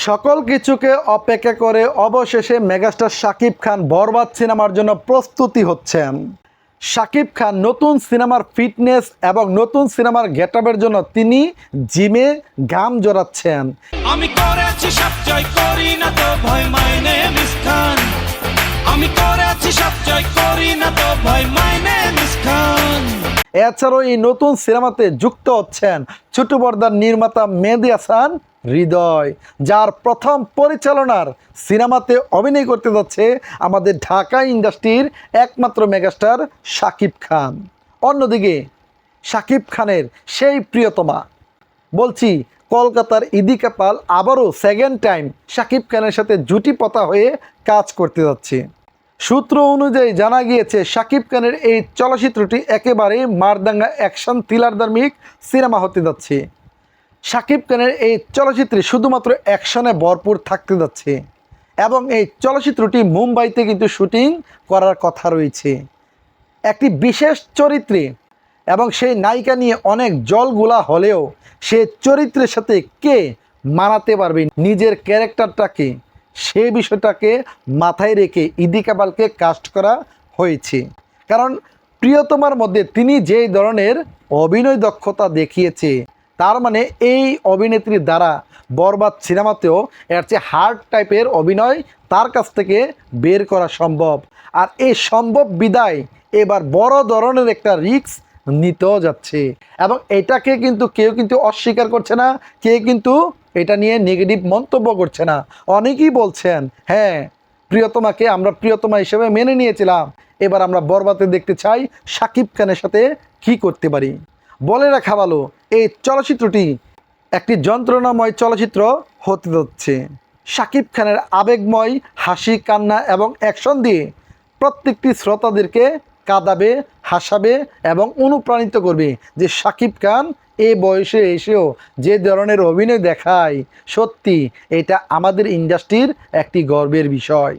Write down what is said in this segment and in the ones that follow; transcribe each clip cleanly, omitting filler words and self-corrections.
সকল কিছুকে অপেক্ষা করে অবশেষে মেগাস্টার শাকিব খান বরবাদ সিনেমার জন্য প্রস্তুতি হচ্ছেন। শাকিব খান নতুন সিনেমার ফিটনেস এবং নতুন সিনেমার গেটআপের জন্য তিনি জিমে ঘাম জড়াচ্ছেন। আমি করেছি সব জয় করি না তো ভয়, মাই নেম ইজ খান। আমি করেছি সব জয় করি না তো ভয়, মাই নেম ইজ খান। এছাড়াও এই নতুন সিনেমাতে যুক্ত হচ্ছেন ছোট পর্দার নির্মাতা মেহেদী হাসান হৃদয়, যার প্রথম পরিচালনার সিনেমাতে অভিনয় করতে যাচ্ছে আমাদের ঢাকা ইন্ডাস্ট্রির একমাত্র মেগাস্টার শাকিব খান। অন্যদিকে শাকিব খানের সেই প্রিয়তমা, বলছি কলকাতার ইদিকা পাল, আবারও সেকেন্ড টাইম শাকিব খানের সাথে জুটি পাতা হয়ে কাজ করতে যাচ্ছে। সূত্র অনুযায়ী জানা গিয়েছে শাকিব খানের এই চলচ্চিত্রটি একেবারে মারদাঙ্গা অ্যাকশন থ্রিলার ধার্মিক সিনেমা হতে যাচ্ছে। শাকিব খানের এই চলচ্চিত্রে শুধুমাত্র অ্যাকশনে ভরপুর থাকতে যাচ্ছে এবং এই চলচ্চিত্রটি মুম্বাইতে কিন্তু শুটিং করার কথা রয়েছে একটি বিশেষ চরিত্রে, এবং সেই নায়িকা নিয়ে অনেক জলগুলা হলেও সে চরিত্রের সাথে কে মানাতে পারবে নিজের ক্যারেক্টারটাকে, সে বিষয়টাকে মাথায় রেখে ইদিকা পালকে কাস্ট করা হয়েছে। কারণ প্রিয়তমার মধ্যে তিনি যেই ধরনের অভিনয় দক্ষতা দেখিয়েছে, তার মানে এই অভিনেত্রীর দ্বারা বরবাদ সিনেমাতেও এর চেয়ে হার্ড টাইপের অভিনয় তার কাছ থেকে বের করা সম্ভব। আর এই সম্ভব বিদায় এবার বড় ধরনের একটা রিস্ক নিতেও যাচ্ছে, এবং এটাকে কিন্তু কেউ কিন্তু অস্বীকার করছে না, কেউ কিন্তু এটা নিয়ে নেগেটিভ মন্তব্য করছে না। অনেকেই বলছেন হ্যাঁ, প্রিয়তমাকে আমরা প্রিয়তমা হিসেবে মেনে নিয়েছিলাম, এবার আমরা বরবাদে দেখতে চাই শাকিব খানের সাথে কি করতে পারি। বলে রাখা ভালো, এই চলচ্চিত্রটি একটি যন্ত্রণাময় চলচ্চিত্র হতে যাচ্ছে। শাকিব খানের আবেগময় হাসি, কান্না এবং অ্যাকশন দিয়ে প্রত্যেকটি শ্রোতাদেরকে কাঁদাবে, হাসাবে এবং অনুপ্রাণিত করবে যে শাকিব খান এই বয়সে এসেও যে ধরনের অভিনয় দেখায়, সত্যি এটা আমাদের ইন্ডাস্ট্রির একটি গর্বের বিষয়।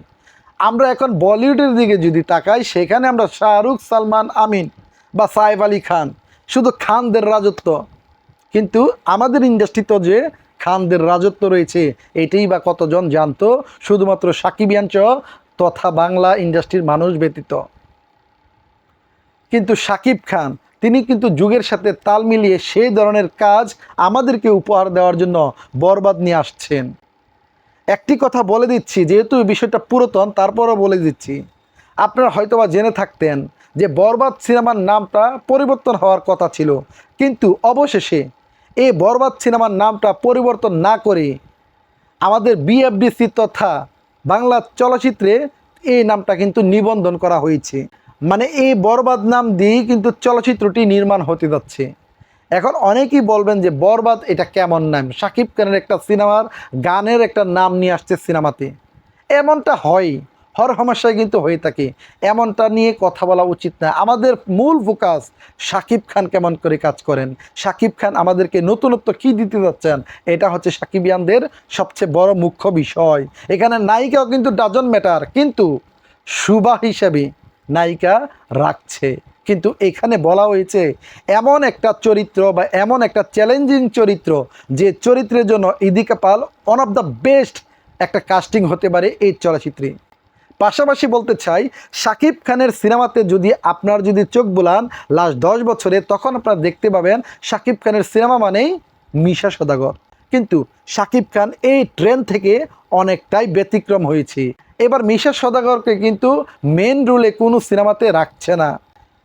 আমরা এখন বলিউডের দিকে যদি তাকাই, সেখানে আমরা শাহরুখ, সালমান, আমিন বা সাইফ আলী খান, শুধু খানদের রাজত্ব। কিন্তু আমাদের ইন্ডাস্ট্রিতে যে খানদের রাজত্ব রয়েছে এটাই বা কতজন জানতো, শুধুমাত্র সাকিবিয়ান তথা বাংলা ইন্ডাস্ট্রির মানুষ ব্যতীত। কিন্তু শাকিব খান তিনি কিন্তু যুগের সাথে তাল মিলিয়ে সেই ধরনের কাজ আমাদেরকে উপহার দেওয়ার জন্য বরবাদ নিয়ে আসছেন। একটি কথা বলে দিচ্ছি, যেহেতু বিষয়টা পুরাতন তারপরও বলে দিচ্ছি, আপনারা হয়তোবা জেনে থাকতেন যে বরবাদ সিনেমার নামটা পরিবর্তন হওয়ার কথা ছিল, কিন্তু অবশেষে এই বরবাদ সিনেমার নামটা পরিবর্তন না করে আমাদের বিএফডিসি তথা বাংলা চলচ্চিত্রে এই নামটা কিন্তু নিবন্ধন করা হয়েছে। মানে এই বরবাদ নাম দিয়েই কিন্তু চলচ্চিত্রটি নির্মাণ হতে যাচ্ছে। এখন অনেকেই বলবেন যে বরবাদ এটা কেমন নাম, শাকিব খানের একটা সিনেমার গানের একটা নাম নিয়ে আসছে সিনেমাতে। এমনটা হয়, হর সমস্যায় কিন্তু হয়ে থাকে, এমনটা নিয়ে কথা বলা উচিত না। আমাদের মূল ফোকাস শাকিব খান কেমন করে কাজ করেন, শাকিব খান আমাদেরকে নতুনত্ব কী দিতে যাচ্ছেন, এটা হচ্ছে সাকিবিয়ানদের সবচেয়ে বড় মুখ্য বিষয়। এখানে নায়িকাও কিন্তু ডাজন্ট ম্যাটার, কিন্তু সুবা হিসেবে নায়িকা রাখছে। কিন্তু এখানে বলা হয়েছে এমন একটা চরিত্র বা এমন একটা চ্যালেঞ্জিং চরিত্র, যে চরিত্রের জন্য ইদিকা পাল ওয়ান অফ দ্য বেস্ট একটা কাস্টিং হতে পারে এই চলচ্চিত্রে। পাশাপাশি বলতে চাই, শাকিব খানের সিনেমাতে যদি আপনার যদি চোখ বুলান লাস্ট 10 বছরে, তখন আপনারা দেখতে পাবেন শাকিব খানের সিনেমা মানেই মিশা সওদাগর। কিন্তু শাকিব খান এই ট্রেন থেকে অনেকটাই ব্যতিক্রম হয়েছে। এবার মিশা সওদাগরকে কিন্তু মেন রোলে কোনো সিনেমাতে রাখছে না।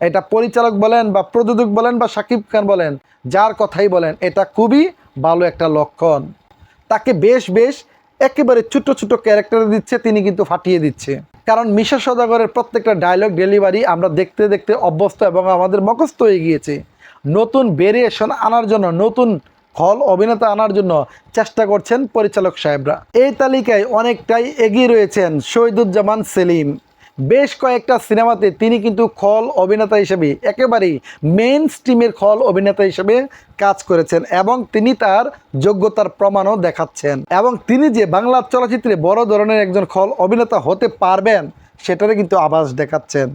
এটা পরিচালক বলেন বা প্রযোজক বলেন বা শাকিব খান বলেন, যার কথাই বলেন, এটা খুবই ভালো একটা লক্ষণ। তাকে বেশ একেবারে ছোট ছোট ক্যারেক্টার দিচ্ছে, তিনি কিন্তু ফাটিয়ে দিচ্ছে। কারণ মিশা সওদাগরের প্রত্যেকটা ডায়লগ ডেলিভারি আমরা দেখতে দেখতে অভ্যস্ত এবং আমাদের মুখস্থ হয়ে গিয়েছে। নতুন ভেরিয়েশন আনার জন্য, নতুন খল অভিনেতা আনার জন্য চেষ্টা করছেন পরিচালক সাহেবরা। এই তালিকায় অনেকটাই এগিয়ে রয়েছেন শহীদুজ্জামান সেলিম। বেশ কয়েকটা সিনেমাতে তিনি কিন্তু খল অভিনেতা হিসেবে একেবারেই মেইন স্ট্রিমের খল অভিনেতা হিসেবে কাজ করেছেন, এবং তিনি তার যোগ্যতার প্রমাণও দেখাচ্ছেন, এবং তিনি যে বাংলা চলচ্চিত্রে বড় ধরনের একজন খল অভিনেতা হতে পারবেন সেটারই কিন্তু আভাস দেখাচ্ছেন।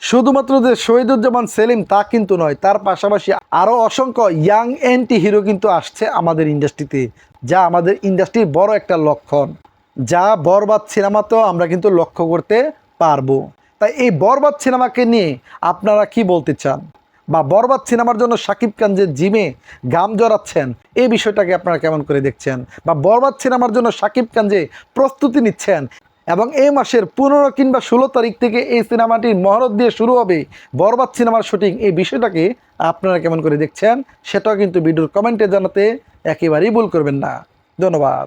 শুধুমাত্র যে শহীদুজ্জামান সেলিম তা কিন্তু নয়, তার পাশাপাশি আরও অসংখ্য ইয়াং অ্যান্টি হিরো কিন্তু আসছে আমাদের ইন্ডাস্ট্রিতে, যা আমাদের ইন্ডাস্ট্রির বড় একটা লক্ষণ, যা বরবাদ সিনেমাতেও আমরা কিন্তু লক্ষ্য করতে পারবো। তাই এই বরবাদ সিনেমাকে নিয়ে আপনারা কি বলতে চান, বা বরবাদ সিনেমার জন্য শাকিব খান যে জিমে গাম জড়াচ্ছেন এই বিষয়টাকে আপনারা কেমন করে দেখছেন, বা বরবাদ সিনেমার জন্য শাকিব খান যে প্রস্তুতি নিচ্ছেন এবং এই মাসের 15 কিংবা 16 তারিখ থেকে এই সিনেমাটির মহরত দিয়ে শুরু হবে বরবাদ সিনেমার শুটিং, এই বিষয়টাকে আপনারা কেমন করে দেখছেন সেটাও কিন্তু ভিডিওর কমেন্টে জানাতে একেবারেই ভুল করবেন না। ধন্যবাদ।